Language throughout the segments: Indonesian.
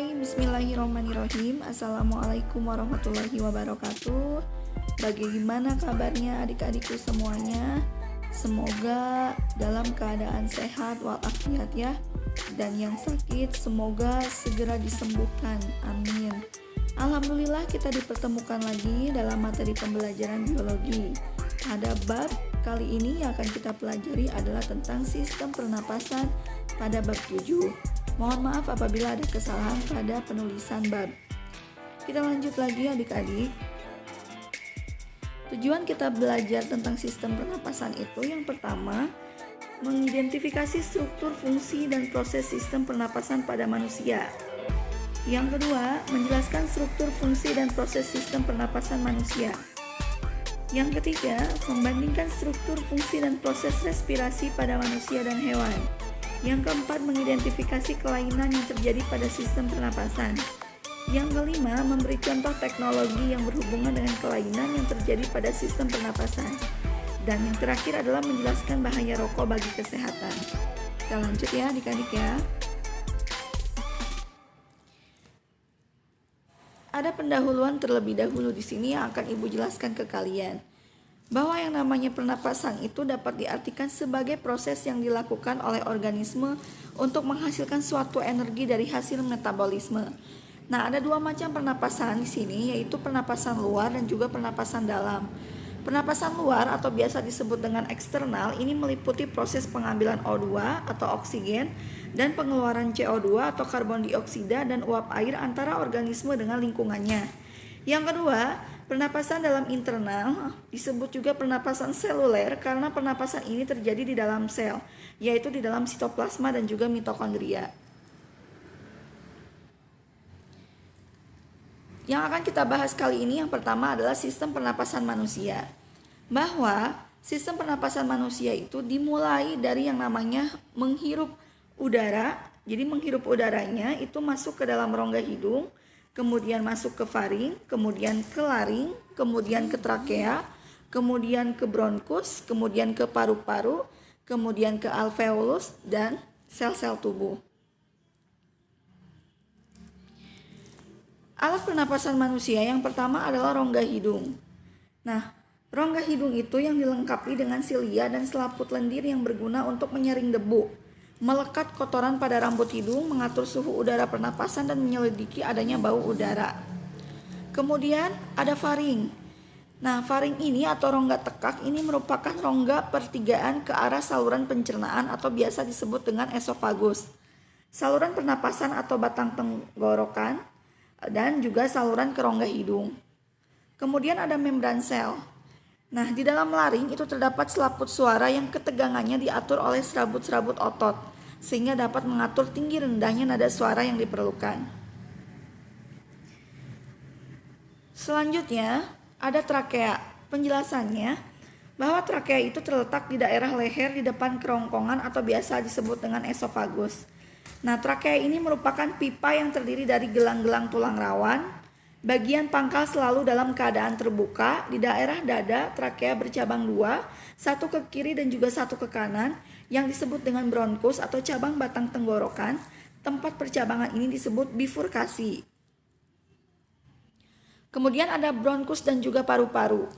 Hai, bismillahirrahmanirrahim. Assalamualaikum warahmatullahi wabarakatuh. Bagaimana kabarnya adik-adikku semuanya? Semoga dalam keadaan sehat walafiat ya. Dan yang sakit semoga segera disembuhkan. Amin. Alhamdulillah kita dipertemukan lagi dalam materi pembelajaran biologi. Pada bab kali ini yang akan kita pelajari adalah tentang sistem pernapasan pada bab 7. Mohon maaf apabila ada kesalahan pada penulisan bab. Kita lanjut lagi adik-adik. Tujuan kita belajar tentang sistem pernapasan itu yang pertama, mengidentifikasi struktur, fungsi, dan proses sistem pernapasan pada manusia. Yang kedua, menjelaskan struktur, fungsi, dan proses sistem pernapasan manusia. Yang ketiga, membandingkan struktur, fungsi, dan proses respirasi pada manusia dan hewan. Yang keempat, mengidentifikasi kelainan yang terjadi pada sistem pernapasan. Yang kelima, memberi contoh teknologi yang berhubungan dengan kelainan yang terjadi pada sistem pernapasan. Dan yang terakhir adalah menjelaskan bahaya rokok bagi kesehatan. Kita lanjut ya adik-adik ya. Ada pendahuluan terlebih dahulu di sini yang akan Ibu jelaskan ke kalian. Bahwa yang namanya pernapasan itu dapat diartikan sebagai proses yang dilakukan oleh organisme untuk menghasilkan suatu energi dari hasil metabolisme. Nah, ada dua macam pernapasan di sini, yaitu pernapasan luar dan juga pernapasan dalam. Pernapasan luar atau biasa disebut dengan eksternal ini meliputi proses pengambilan O2 atau oksigen dan pengeluaran CO2 atau karbon dioksida dan uap air antara organisme dengan lingkungannya. Yang kedua, pernapasan dalam internal disebut juga pernapasan seluler karena pernapasan ini terjadi di dalam sel, yaitu di dalam sitoplasma dan juga mitokondria. Yang akan kita bahas kali ini yang pertama adalah sistem pernapasan manusia. Bahwa sistem pernapasan manusia itu dimulai dari yang namanya menghirup udara. Jadi menghirup udaranya itu masuk ke dalam rongga hidung, kemudian masuk ke faring, kemudian ke laring, kemudian ke trakea, kemudian ke bronkus, kemudian ke paru-paru, kemudian ke alveolus dan sel-sel tubuh. Alat pernapasan manusia yang pertama adalah rongga hidung. Nah, rongga hidung itu yang dilengkapi dengan silia dan selaput lendir yang berguna untuk menyaring debu, melekat kotoran pada rambut hidung, mengatur suhu udara pernapasan dan menyelidiki adanya bau udara. Kemudian ada faring. Nah, faring ini atau rongga tekak ini merupakan rongga pertigaan ke arah saluran pencernaan atau biasa disebut dengan esofagus, saluran pernapasan atau batang tenggorokan, dan juga saluran ke rongga hidung. Kemudian ada membran sel. Nah, di dalam laring itu terdapat selaput suara yang ketegangannya diatur oleh serabut-serabut otot, sehingga dapat mengatur tinggi rendahnya nada suara yang diperlukan. Selanjutnya, ada trakea. Penjelasannya, bahwa trakea itu terletak di daerah leher di depan kerongkongan atau biasa disebut dengan esofagus. Nah, trakea ini merupakan pipa yang terdiri dari gelang-gelang tulang rawan. Bagian pangkal selalu dalam keadaan terbuka. Di daerah dada, trakea bercabang dua, satu ke kiri dan juga satu ke kanan, yang disebut dengan bronkus atau cabang batang tenggorokan. Tempat percabangan ini disebut bifurkasi. Kemudian ada bronkus dan juga paru-paru.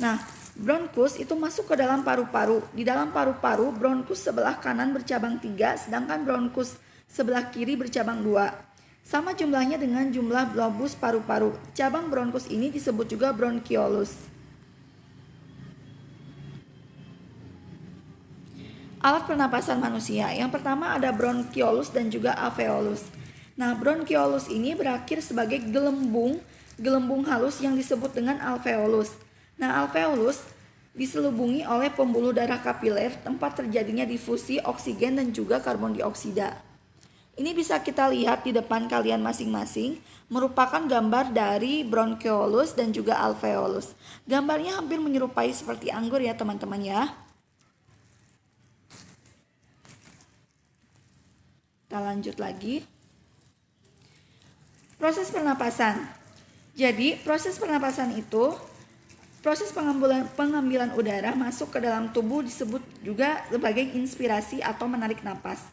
Nah, bronkus itu masuk ke dalam paru-paru. Di dalam paru-paru, bronkus sebelah kanan bercabang 3, sedangkan bronkus sebelah kiri bercabang 2. Sama jumlahnya dengan jumlah globus paru-paru. Cabang bronkus ini disebut juga bronkiolus. Alat pernapasan manusia. Yang pertama ada bronkiolus dan juga alveolus. Nah, bronkiolus ini berakhir sebagai gelembung halus yang disebut dengan alveolus. Nah, alveolus diselubungi oleh pembuluh darah kapiler, tempat terjadinya difusi oksigen dan juga karbon dioksida. Ini bisa kita lihat di depan kalian masing-masing, merupakan gambar dari bronkiolus dan juga alveolus. Gambarnya hampir menyerupai seperti anggur ya teman-teman ya. Kita lanjut lagi. Proses pernapasan. Jadi, proses pernapasan itu proses pengambilan udara masuk ke dalam tubuh disebut juga sebagai inspirasi atau menarik napas.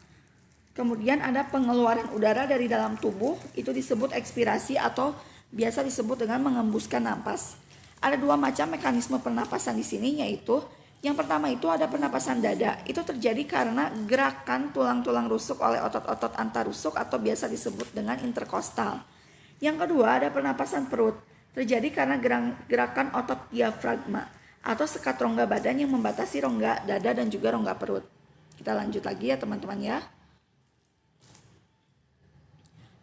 Kemudian ada pengeluaran udara dari dalam tubuh, itu disebut ekspirasi atau biasa disebut dengan mengembuskan napas. Ada dua macam mekanisme pernapasan di sini, yaitu yang pertama itu ada pernapasan dada. Itu terjadi karena gerakan tulang-tulang rusuk oleh otot-otot antarusuk atau biasa disebut dengan interkostal. Yang kedua ada pernapasan perut. Terjadi karena gerakan otot diafragma atau sekat rongga badan yang membatasi rongga dada dan juga rongga perut. Kita lanjut lagi ya teman-teman ya.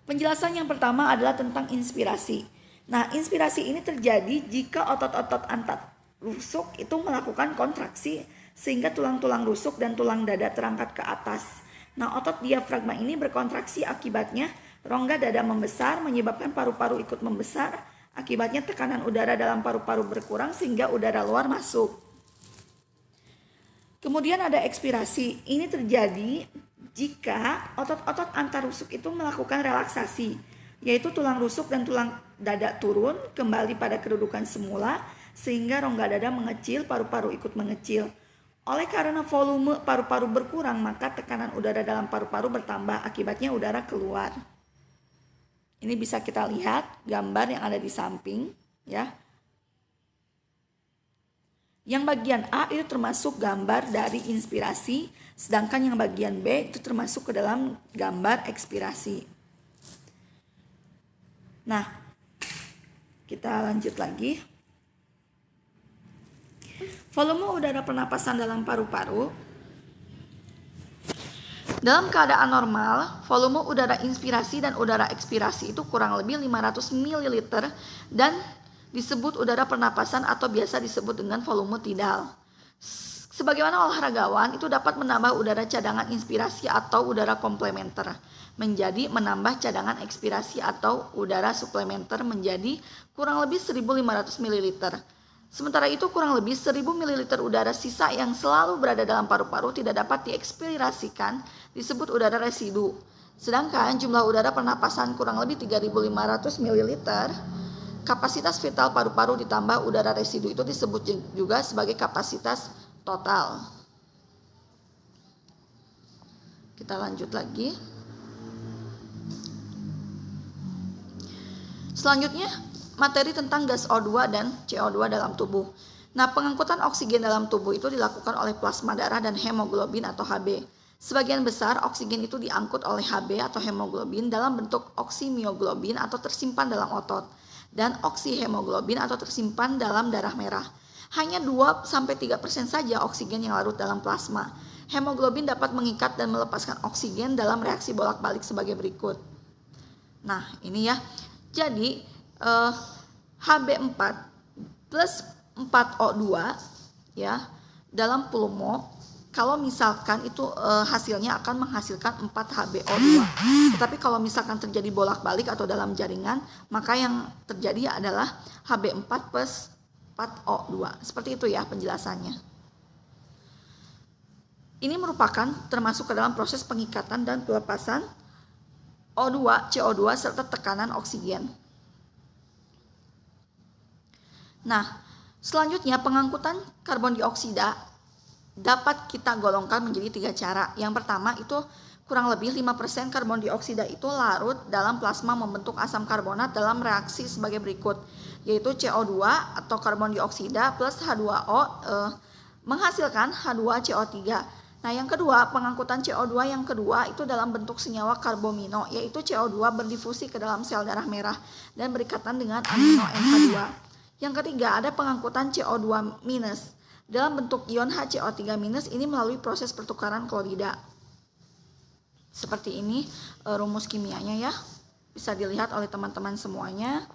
Penjelasan yang pertama adalah tentang inspirasi. Nah, inspirasi ini terjadi jika otot-otot antar rusuk itu melakukan kontraksi sehingga tulang-tulang rusuk dan tulang dada terangkat ke atas. Nah, otot diafragma ini berkontraksi, akibatnya rongga dada membesar menyebabkan paru-paru ikut membesar. Akibatnya tekanan udara dalam paru-paru berkurang sehingga udara luar masuk. Kemudian ada ekspirasi. Ini terjadi jika otot-otot antar rusuk itu melakukan relaksasi, yaitu tulang rusuk dan tulang dada turun kembali pada kedudukan semula sehingga rongga dada mengecil, paru-paru ikut mengecil. Oleh karena volume paru-paru berkurang, maka tekanan udara dalam paru-paru bertambah, akibatnya udara keluar. Ini bisa kita lihat gambar yang ada di samping ya. Yang bagian A itu termasuk gambar dari inspirasi, sedangkan yang bagian B itu termasuk ke dalam gambar ekspirasi. Nah, kita lanjut lagi. Volume udara pernapasan dalam paru-paru. Dalam keadaan normal, volume udara inspirasi dan udara ekspirasi itu kurang lebih 500 ml dan disebut udara pernapasan atau biasa disebut dengan volume tidal. Sebagaimana olahragawan itu dapat menambah udara cadangan inspirasi atau udara komplementer menjadi menambah cadangan ekspirasi atau udara suplementer menjadi kurang lebih 1500 ml. Sementara itu kurang lebih 1000 ml udara sisa yang selalu berada dalam paru-paru tidak dapat diekspirasikan disebut udara residu. Sedangkan jumlah udara pernapasan kurang lebih 3500 ml. Kapasitas vital paru-paru ditambah udara residu itu disebut juga sebagai kapasitas total. Kita lanjut lagi. Selanjutnya, materi tentang gas O2 dan CO2 dalam tubuh. Nah, pengangkutan oksigen dalam tubuh itu dilakukan oleh plasma darah dan hemoglobin atau Hb. Sebagian besar oksigen itu diangkut oleh Hb atau hemoglobin dalam bentuk oksimioglobin atau tersimpan dalam otot dan oksihemoglobin atau tersimpan dalam darah merah. Hanya 2-3% saja oksigen yang larut dalam plasma. Hemoglobin dapat mengikat dan melepaskan oksigen dalam reaksi bolak-balik sebagai berikut. Nah, ini ya. Jadi Hb4 plus 4O2 ya dalam pulmo, kalau misalkan itu hasilnya akan menghasilkan 4 HbO2. Tetapi kalau misalkan terjadi bolak-balik atau dalam jaringan, maka yang terjadi adalah Hb4 plus 4O2. Seperti itu ya penjelasannya. Ini merupakan termasuk ke dalam proses pengikatan dan pelepasan O2, CO2 serta tekanan oksigen. Nah, selanjutnya pengangkutan karbon dioksida dapat kita golongkan menjadi 3 cara. Yang pertama itu kurang lebih 5% karbon dioksida itu larut dalam plasma membentuk asam karbonat dalam reaksi sebagai berikut, yaitu CO2 atau karbon dioksida plus H2O menghasilkan H2CO3. Nah, yang kedua, pengangkutan CO2 yang kedua itu dalam bentuk senyawa karbomino, yaitu CO2 berdifusi ke dalam sel darah merah dan berikatan dengan amino NH2. Yang ketiga, ada pengangkutan CO2 minus dalam bentuk ion HCO3 minus, ini melalui proses pertukaran klorida. Seperti ini rumus kimianya ya, bisa dilihat oleh teman-teman semuanya.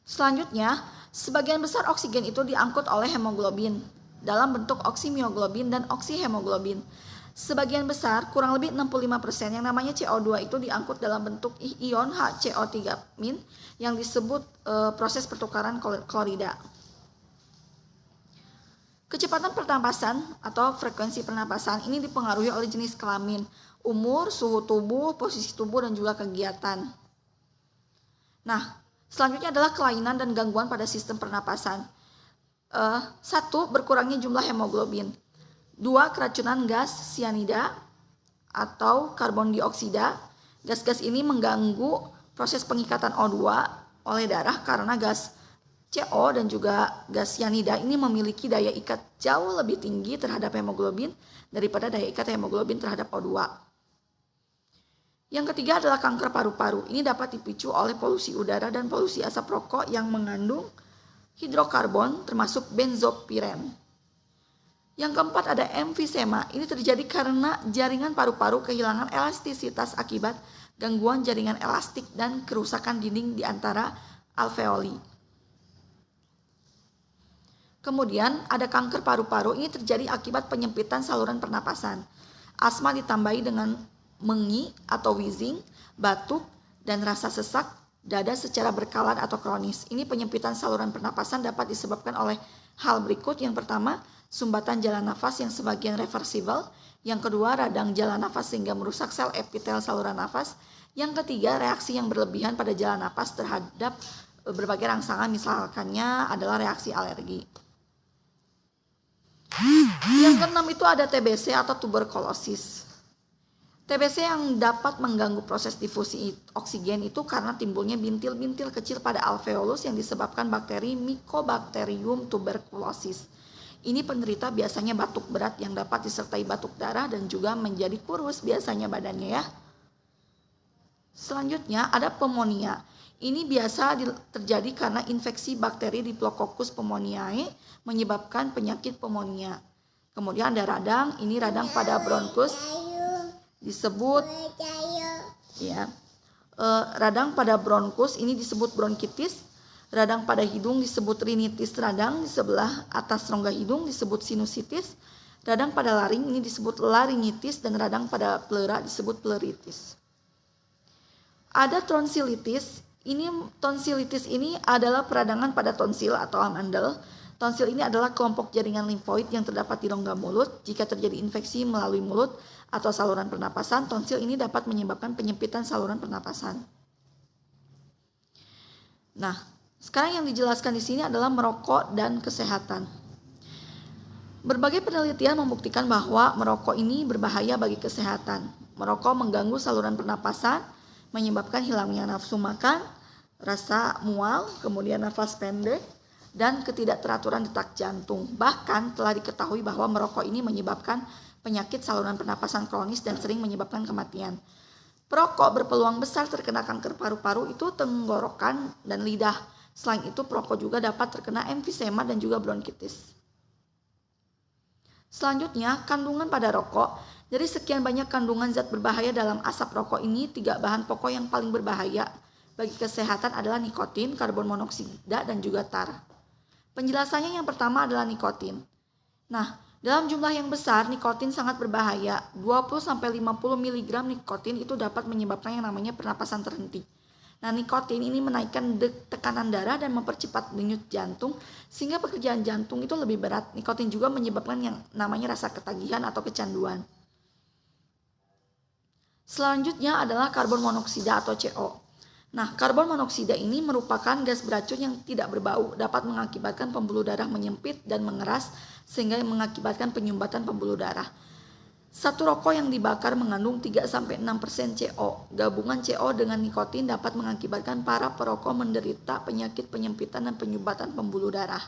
Selanjutnya, sebagian besar oksigen itu diangkut oleh hemoglobin dalam bentuk oksimioglobin dan oksihemoglobin. Sebagian besar, kurang lebih 65% yang namanya CO2 itu diangkut dalam bentuk ion HCO3- yang disebut proses pertukaran klorida. Kecepatan pernapasan atau frekuensi pernapasan ini dipengaruhi oleh jenis kelamin, umur, suhu tubuh, posisi tubuh, dan juga kegiatan. Nah, selanjutnya adalah kelainan dan gangguan pada sistem pernapasan. 1. Berkurangnya jumlah hemoglobin. 2. Keracunan gas sianida. atau karbon dioksida. Gas-gas ini mengganggu proses pengikatan O2 oleh darah karena gas CO dan juga gas cyanida ini memiliki daya ikat jauh lebih tinggi terhadap hemoglobin daripada daya ikat hemoglobin terhadap O2. Yang ketiga adalah kanker paru-paru. Ini dapat dipicu oleh polusi udara dan polusi asap rokok yang mengandung hidrokarbon termasuk benzopiren. Yang keempat ada emfisema. Ini terjadi karena jaringan paru-paru kehilangan elastisitas akibat gangguan jaringan elastik dan kerusakan dinding di antara alveoli. Kemudian ada kanker paru-paru. Ini terjadi akibat penyempitan saluran pernapasan. Asma ditambahi dengan mengi atau wheezing, batuk, dan rasa sesak dada secara berkala atau kronis. Ini penyempitan saluran pernapasan dapat disebabkan oleh hal berikut. Yang pertama, sumbatan jalan nafas yang sebagian reversibel. Yang kedua, radang jalan nafas sehingga merusak sel epitel saluran nafas. Yang ketiga, reaksi yang berlebihan pada jalan nafas terhadap berbagai rangsangan, misalkannya adalah reaksi alergi. Yang keenam itu ada TBC atau tuberkulosis. TBC yang dapat mengganggu proses difusi oksigen itu karena timbulnya bintil-bintil kecil pada alveolus yang disebabkan bakteri Mycobacterium tuberculosis. Ini penderita biasanya batuk berat yang dapat disertai batuk darah dan juga menjadi kurus biasanya badannya ya. Selanjutnya ada pneumonia. Ini biasa terjadi karena infeksi bakteri Diplococcus pneumoniae menyebabkan penyakit pneumonia. Kemudian ada radang, ini radang pada bronkus disebut ya. Radang pada bronkus ini disebut bronkitis. Radang pada hidung disebut rinitis radang, di sebelah atas rongga hidung disebut sinusitis. Radang pada laring ini disebut laringitis dan radang pada pleura disebut pleuritis. Ada tonsilitis. Tonsilitis ini adalah peradangan pada tonsil atau amandel. Tonsil ini adalah kelompok jaringan limfoid yang terdapat di rongga mulut. Jika terjadi infeksi melalui mulut atau saluran pernapasan, tonsil ini dapat menyebabkan penyempitan saluran pernapasan. Nah, sekarang yang dijelaskan di sini adalah merokok dan kesehatan. Berbagai penelitian membuktikan bahwa merokok ini berbahaya bagi kesehatan. Merokok mengganggu saluran pernapasan, menyebabkan hilangnya nafsu makan, rasa mual, kemudian nafas pendek, dan ketidakteraturan detak jantung. Bahkan telah diketahui bahwa merokok ini menyebabkan penyakit saluran pernapasan kronis dan sering menyebabkan kematian. Perokok berpeluang besar terkena kanker paru-paru itu tenggorokan dan lidah. Selain itu perokok juga dapat terkena emfisema dan juga bronkitis. Selanjutnya, kandungan pada rokok. Dari sekian banyak kandungan zat berbahaya dalam asap rokok ini, 3 bahan pokok yang paling berbahaya bagi kesehatan adalah nikotin, karbon monoksida, dan juga tar. Penjelasannya yang pertama adalah nikotin. Nah, dalam jumlah yang besar, nikotin sangat berbahaya. 20-50 mg nikotin itu dapat menyebabkan yang namanya pernapasan terhenti. Nah, nikotin ini menaikkan tekanan darah dan mempercepat denyut jantung sehingga pekerjaan jantung itu lebih berat. Nikotin juga menyebabkan yang namanya rasa ketagihan atau kecanduan. Selanjutnya adalah karbon monoksida atau CO. Nah, karbon monoksida ini merupakan gas beracun yang tidak berbau, dapat mengakibatkan pembuluh darah menyempit dan mengeras sehingga mengakibatkan penyumbatan pembuluh darah. Satu rokok yang dibakar mengandung 3-6% CO. Gabungan CO dengan nikotin dapat mengakibatkan para perokok menderita penyakit penyempitan dan penyumbatan pembuluh darah.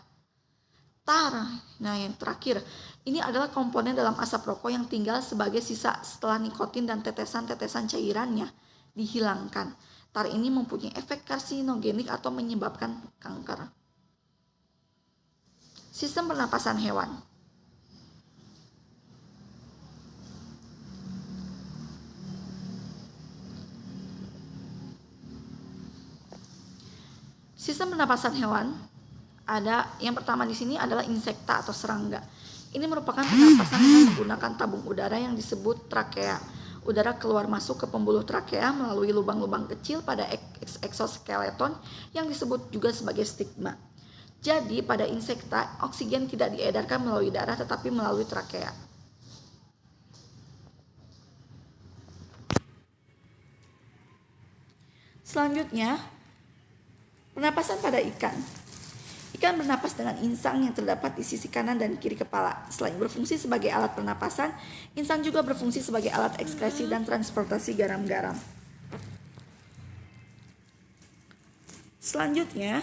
Tar, nah yang terakhir, ini adalah komponen dalam asap rokok yang tinggal sebagai sisa setelah nikotin dan tetesan-tetesan cairannya dihilangkan. Tar ini mempunyai efek karsinogenik atau menyebabkan kanker. Sistem pernapasan hewan. Sistem pernapasan hewan ada yang pertama di sini adalah insekta atau serangga. Ini merupakan pernapasan dengan menggunakan tabung udara yang disebut trakea. Udara keluar masuk ke pembuluh trakea melalui lubang-lubang kecil pada eksoskeleton yang disebut juga sebagai stigma. Jadi pada insekta, oksigen tidak diedarkan melalui darah tetapi melalui trakea. Selanjutnya, pernapasan pada ikan. Ikan bernapas dengan insang yang terdapat di sisi kanan dan kiri kepala. Selain berfungsi sebagai alat pernapasan, insang juga berfungsi sebagai alat ekskresi dan transportasi garam-garam. Selanjutnya,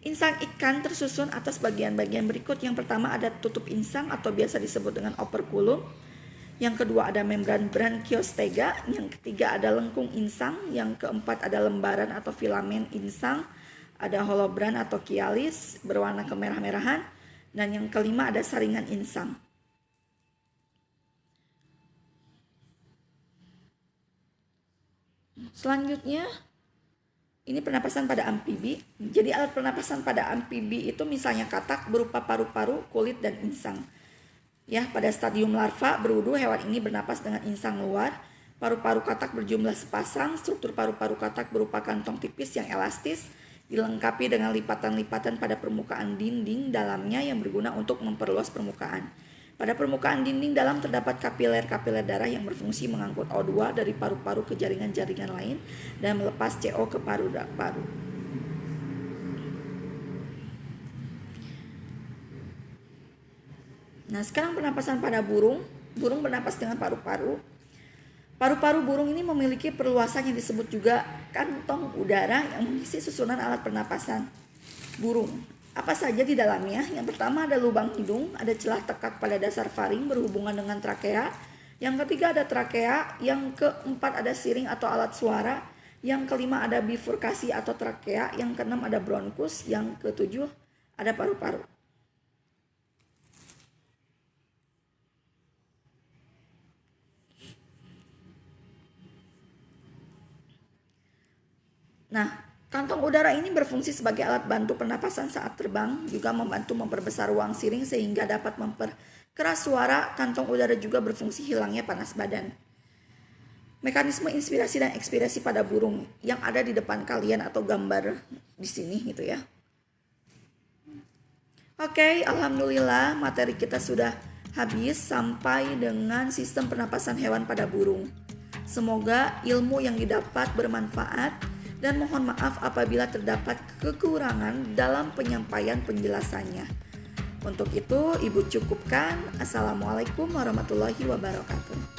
insang ikan tersusun atas bagian-bagian berikut. Yang pertama ada tutup insang atau biasa disebut dengan operculum. Yang kedua ada membran branchiostega. Yang ketiga ada lengkung insang. Yang keempat ada lembaran atau filamen insang. Ada holobran atau kialis berwarna kemerah-merahan. Dan yang kelima ada saringan insang. Selanjutnya, ini pernapasan pada amfibi. Jadi alat pernapasan pada amfibi itu misalnya katak berupa paru-paru, kulit, dan insang. Ya, pada stadium larva berudu, hewan ini bernapas dengan insang luar. Paru-paru katak berjumlah sepasang. Struktur paru-paru katak berupa kantong tipis yang elastis, dilengkapi dengan lipatan-lipatan pada permukaan dinding dalamnya yang berguna untuk memperluas permukaan. Pada permukaan dinding dalam terdapat kapiler-kapiler darah yang berfungsi mengangkut O2 dari paru-paru ke jaringan-jaringan lain dan melepas CO ke paru-paru. Nah, sekarang pernapasan pada burung. Burung bernapas dengan paru-paru. Paru-paru burung ini memiliki perluasan yang disebut juga kantong udara yang mengisi susunan alat pernapasan burung. Apa saja di dalamnya? Yang pertama ada lubang hidung, ada celah tekak pada dasar faring berhubungan dengan trakea. Yang ketiga ada trakea, yang keempat ada siring atau alat suara, yang kelima ada bifurkasi atau trakea, yang keenam ada bronkus, yang ketujuh ada paru-paru. Nah, kantong udara ini berfungsi sebagai alat bantu pernapasan saat terbang, juga membantu memperbesar ruang siring sehingga dapat memperkeras suara. Kantong udara juga berfungsi hilangnya panas badan. Mekanisme inspirasi dan ekspirasi pada burung yang ada di depan kalian atau gambar di sini gitu ya. Oke, alhamdulillah materi kita sudah habis sampai dengan sistem pernapasan hewan pada burung. Semoga ilmu yang didapat bermanfaat. Dan mohon maaf apabila terdapat kekurangan dalam penyampaian penjelasannya. Untuk itu, Ibu cukupkan. Assalamualaikum warahmatullahi wabarakatuh.